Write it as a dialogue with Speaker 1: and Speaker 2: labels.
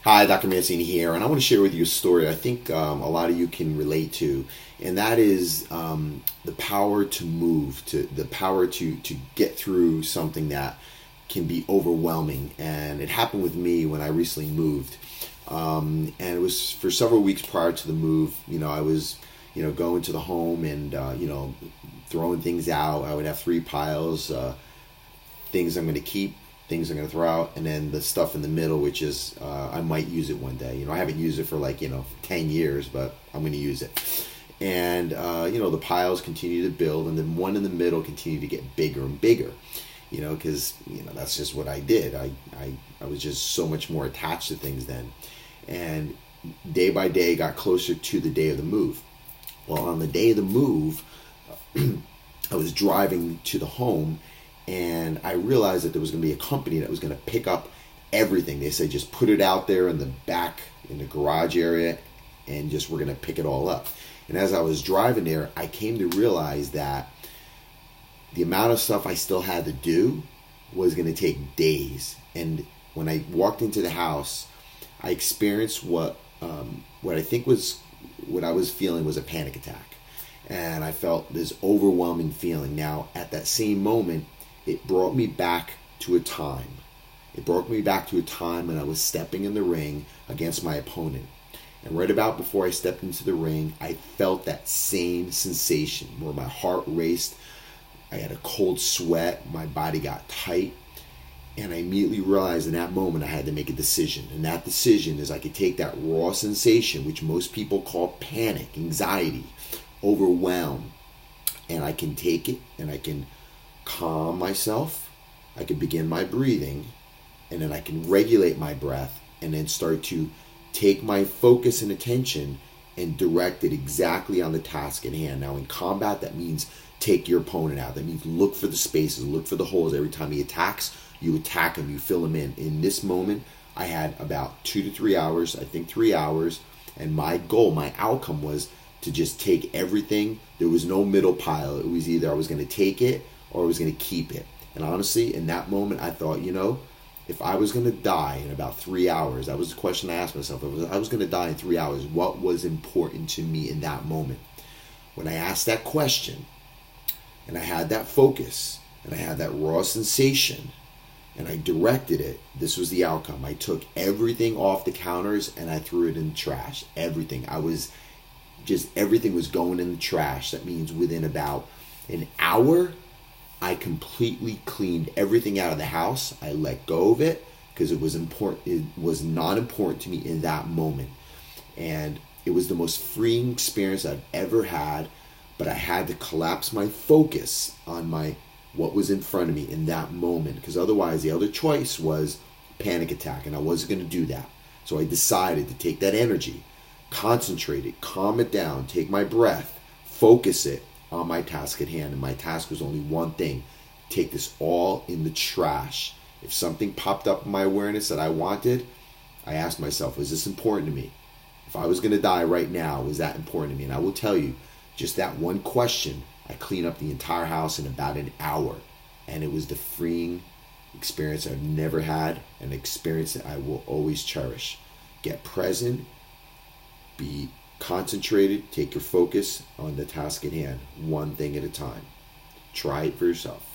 Speaker 1: Hi, Dr. Mancini here, and I want to share with you a story I think a lot of you can relate to, and that is the power to move, to the power to get through something that can be overwhelming. And it happened with me when I recently moved, and it was for several weeks prior to the move. I was, going to the home and throwing things out. I would have three piles: things I'm going to keep, things I'm going to throw out, and then the stuff in the middle, which is I might use it one day. I haven't used it for 10 years, but I'm going to use it. And the piles continue to build, and then one in the middle continued to get bigger and bigger. Because that's just what I did. I was just so much more attached to things then, and day by day got closer to the day of the move. Well, on the day of the move, I was driving to the home, and I realized that there was going to be a company that was going to pick up everything. They said just put it out there in the back, in the garage area, and just we're going to pick it all up. And as I was driving there, I came to realize that the amount of stuff I still had to do was going to take days. And when I walked into the house, I experienced what I think was what I was feeling was a panic attack. And I felt this overwhelming feeling. Now, at that same moment, it brought me back to a time. It brought me back to a time when I was stepping in the ring against my opponent. And right about before I stepped into the ring, I felt that same sensation where my heart raced. I had a cold sweat. My body got tight. And I immediately realized in that moment I had to make a decision. And that decision is I could take that raw sensation, which most people call panic, anxiety, overwhelm, and I can take it and I can calm myself. I can begin my breathing, and then I can regulate my breath, and then start to take my focus and attention and direct it exactly on the task at hand. Now, in combat, that means take your opponent out. That means look for the spaces, look for the holes. Every time he attacks, you attack him, you fill him in. In this moment, I had about 2 to 3 hours, I think 3 hours, and my goal, my outcome was to just take everything. There was no middle pile. It was either I was going to take it or I was going to keep it. And honestly, in that moment, I thought, if I was going to die in about 3 hours, that was the question I asked myself. If I was going to die in 3 hours, what was important to me in that moment? When I asked that question, and I had that focus, and I had that raw sensation, and I directed it, this was the outcome. I took everything off the counters, and I threw it in the trash. Everything. Everything was going in the trash. That means within about an hour, I completely cleaned everything out of the house. I let go of it because it was important. It was not important to me in that moment. And it was the most freeing experience I've ever had, but I had to collapse my focus on what was in front of me in that moment, because otherwise the other choice was panic attack, and I wasn't going to do that. So I decided to take that energy, concentrate it, calm it down, take my breath, focus it on my task at hand. And my task was only one thing: take this all in the trash. If something popped up in my awareness that I wanted, I asked myself, was this important to me? If I was going to die right now, was that important to me? And I will tell you, just that one question, I cleaned up the entire house in about an hour. And it was the freeing experience I've never had, an experience that I will always cherish. Get present, be concentrated, take your focus on the task at hand, one thing at a time. Try it for yourself.